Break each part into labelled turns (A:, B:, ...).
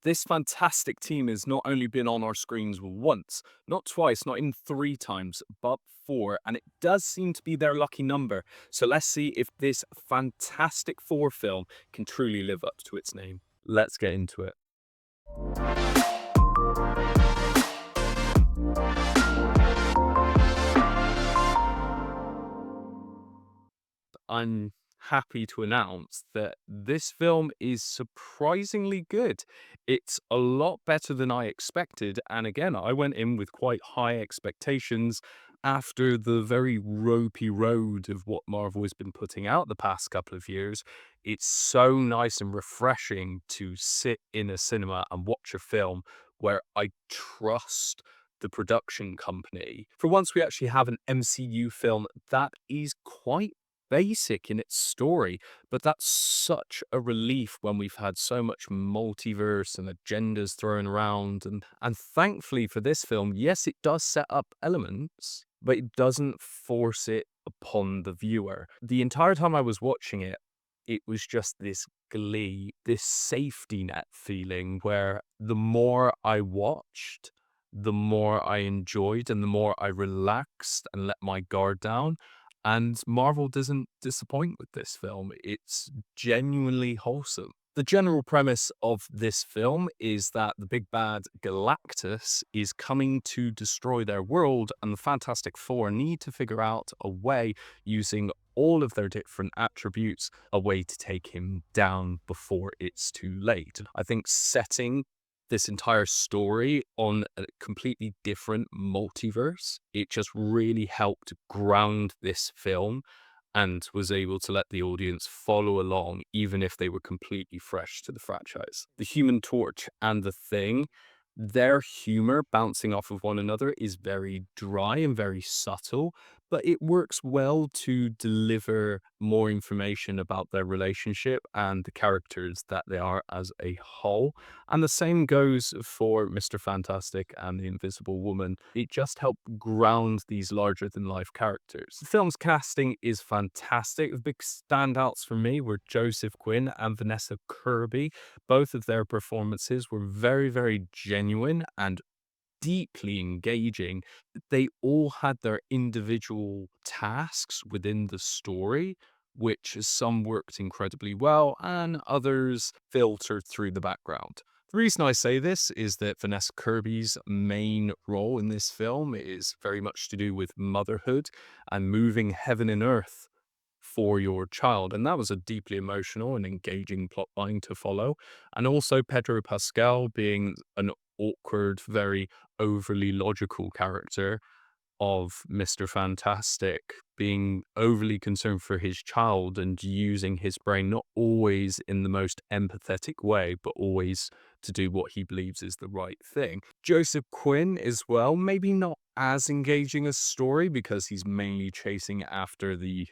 A: This fantastic team has not only been on our screens once, not twice, not even three times, but four, and it does seem to be their lucky number. So let's see if this Fantastic Four film can truly live up to its name. Let's get into it. I'm happy to announce that this film is surprisingly good. It's a lot better than I expected. And again, I went in with quite high expectations after the very ropey road of what Marvel has been putting out the past couple of years. It's so nice and refreshing to sit in a cinema and watch a film where I trust the production company. For once, we actually have an MCU film that is quite basic in its story, but that's such a relief when we've had so much multiverse and agendas thrown around. And thankfully for this film, yes, it does set up elements, but it doesn't force it upon the viewer. The entire time I was watching it, it was just this glee, this safety net feeling where the more I watched, the more I enjoyed and the more I relaxed and let my guard down. And Marvel doesn't disappoint with this film. It's genuinely wholesome. The general premise of this film is that the big bad Galactus is coming to destroy their world, and the Fantastic Four need to figure out a way, using all of their different attributes, a way to take him down before it's too late. I think setting this entire story on a completely different multiverse, it just really helped ground this film and was able to let the audience follow along, even if they were completely fresh to the franchise. The Human Torch and The Thing, their humor bouncing off of one another is very dry and very subtle, but it works well to deliver more information about their relationship and the characters that they are as a whole. And the same goes for Mr. Fantastic and the Invisible Woman. It just helped ground these larger than life characters. The film's casting is fantastic. The big standouts for me were Joseph Quinn and Vanessa Kirby. Both of their performances were very, very genuine and deeply engaging. They all had their individual tasks within the story, which some worked incredibly well and others filtered through the background. The reason I say this is that Vanessa Kirby's main role in this film is very much to do with motherhood and moving heaven and earth for your child. And that was a deeply emotional and engaging plotline to follow. And also Pedro Pascal being an awkward, very overly logical character of Mr. Fantastic, being overly concerned for his child and using his brain not always in the most empathetic way, but always to do what he believes is the right thing. Joseph Quinn as well, maybe not as engaging a story because he's mainly chasing after the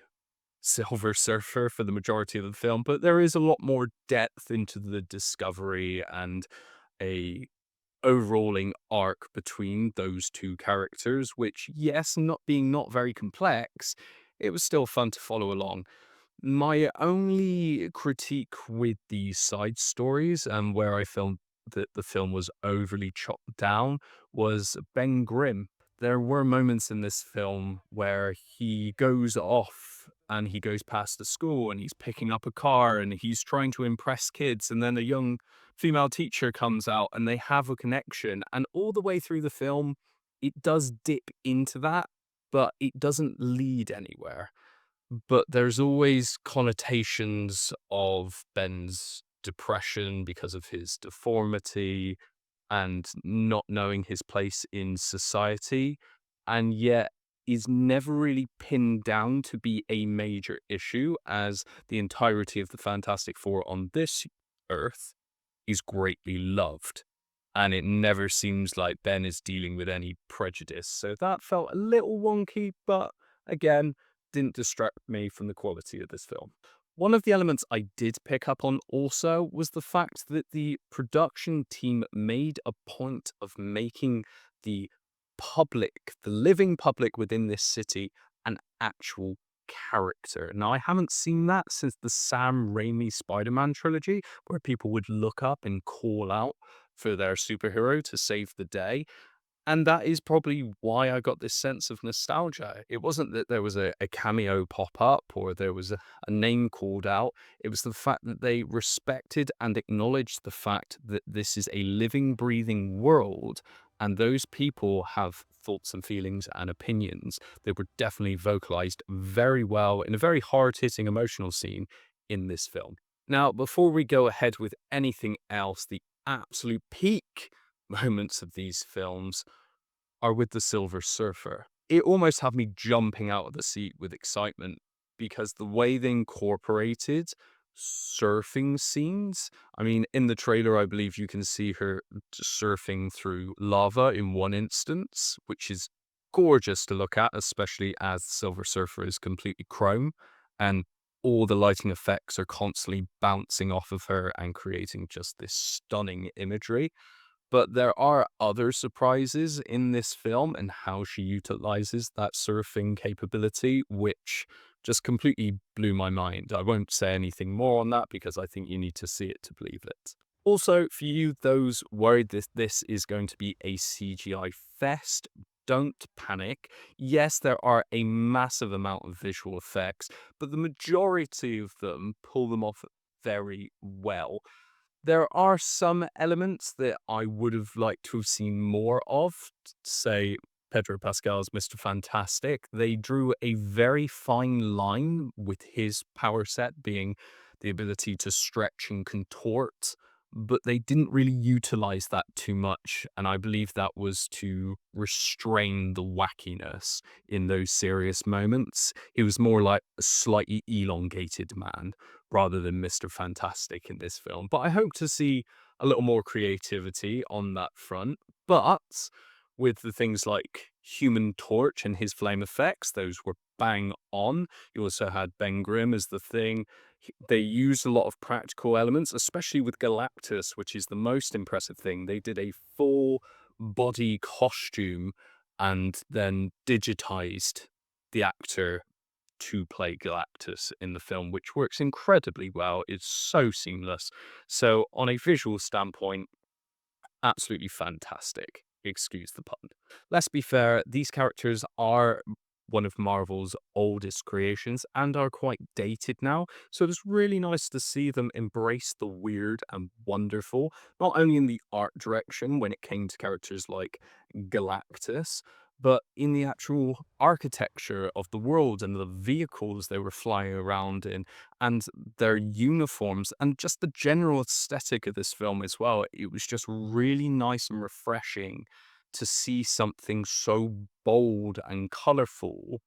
A: Silver Surfer for the majority of the film, but there is a lot more depth into the discovery and a overalling arc between those two characters, which, yes, not very complex, it was still fun to follow along. My only critique with the side stories and where I felt that the film was overly chopped down was Ben Grimm. There were moments in this film where he goes off and he goes past the school and he's picking up a car and he's trying to impress kids, and then a young female teacher comes out and they have a connection. And all the way through the film, it does dip into that, but it doesn't lead anywhere. But there's always connotations of Ben's depression because of his deformity and not knowing his place in society, and yet is never really pinned down to be a major issue, as the entirety of the Fantastic Four on this Earth is greatly loved. And it never seems like Ben is dealing with any prejudice. So that felt a little wonky, but again, didn't distract me from the quality of this film. One of the elements I did pick up on also was the fact that the production team made a point of making the public, the living public within this city, an actual character. Now, I haven't seen that since the Sam Raimi Spider-Man trilogy, where people would look up and call out for their superhero to save the day. And that is probably why I got this sense of nostalgia. It wasn't that there was a cameo pop up or there was a name called out. It was the fact that they respected and acknowledged the fact that this is a living, breathing world. And those people have thoughts and feelings and opinions that were definitely vocalized very well in a very hard hitting emotional scene in this film. Now, before we go ahead with anything else, the absolute peak moments of these films are with the Silver Surfer. It almost had me jumping out of the seat with excitement because the way they incorporated surfing scenes. I mean, in the trailer, I believe you can see her surfing through lava in one instance, which is gorgeous to look at, especially as the Silver Surfer is completely chrome and all the lighting effects are constantly bouncing off of her and creating just this stunning imagery. But there are other surprises in this film and how she utilizes that surfing capability, which just completely blew my mind. I won't say anything more on that because I think you need to see it to believe it. Also, for you, those worried that this is going to be a CGI fest, don't panic. Yes, there are a massive amount of visual effects, but the majority of them pull them off very well. There are some elements that I would have liked to have seen more of, say Pedro Pascal's Mr. Fantastic. They drew a very fine line with his power set being the ability to stretch and contort, but they didn't really utilize that too much. And I believe that was to restrain the wackiness in those serious moments. He was more like a slightly elongated man rather than Mr. Fantastic in this film. But I hope to see a little more creativity on that front. But with the things like Human Torch and his flame effects, those were bang on. You also had Ben Grimm as the Thing. They used a lot of practical elements, especially with Galactus, which is the most impressive thing. They did a full body costume and then digitized the actor to play Galactus in the film, which works incredibly well. It's so seamless. So, on a visual standpoint, absolutely fantastic. Excuse the pun. Let's be fair, these characters are one of Marvel's oldest creations and are quite dated now. So it was really nice to see them embrace the weird and wonderful, not only in the art direction when it came to characters like Galactus, but in the actual architecture of the world and the vehicles they were flying around in and their uniforms and just the general aesthetic of this film as well. It was just really nice and refreshing to see something so bold and colorful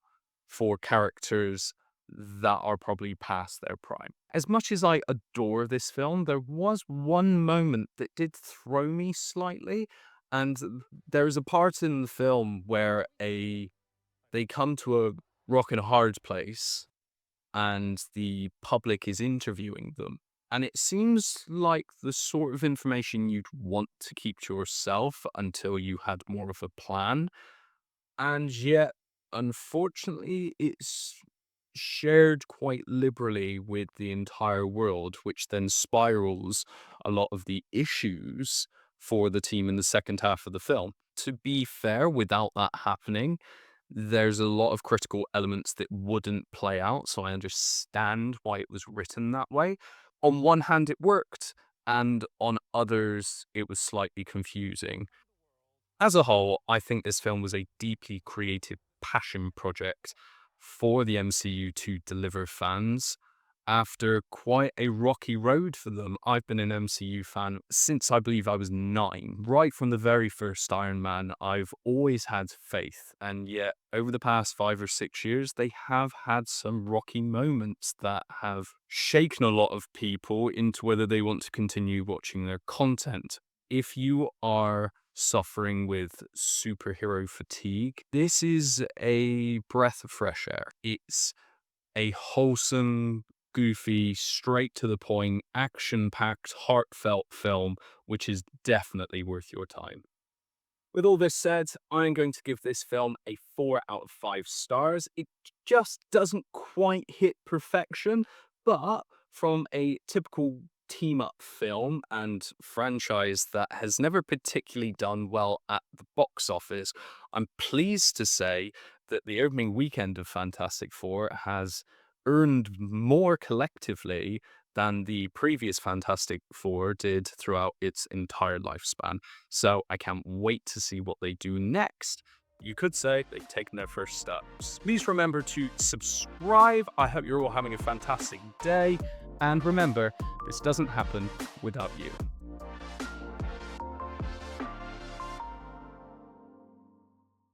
A: for characters that are probably past their prime. As much as I adore this film, there was one moment that did throw me slightly, and there is a part in the film where a they come to a rock and a hard place and the public is interviewing them. And it seems like the sort of information you'd want to keep to yourself until you had more of a plan. And yet, unfortunately, it's shared quite liberally with the entire world, which then spirals a lot of the issues for the team in the second half of the film. To be fair, without that happening, there's a lot of critical elements that wouldn't play out, so I understand why it was written that way. On one hand, it worked, and on others, it was slightly confusing. As a whole, I think this film was a deeply creative passion project for the MCU to deliver fans. After quite a rocky road for them, I've been an MCU fan since I believe I was 9. Right from the very first Iron Man, I've always had faith. And yet, over the past 5 or 6 years, they have had some rocky moments that have shaken a lot of people into whether they want to continue watching their content. If you are suffering with superhero fatigue, this is a breath of fresh air. It's a wholesome, goofy, straight to the point, action packed, heartfelt film, which is definitely worth your time. With all this said, I'm going to give this film a 4 out of 5 stars. It just doesn't quite hit perfection, but from a typical team up film and franchise that has never particularly done well at the box office, I'm pleased to say that the opening weekend of Fantastic Four has earned more collectively than the previous Fantastic Four did throughout its entire lifespan. So I can't wait to see what they do next. You could say they've taken their first steps. Please remember to subscribe. I hope you're all having a fantastic day. And remember, this doesn't happen without you.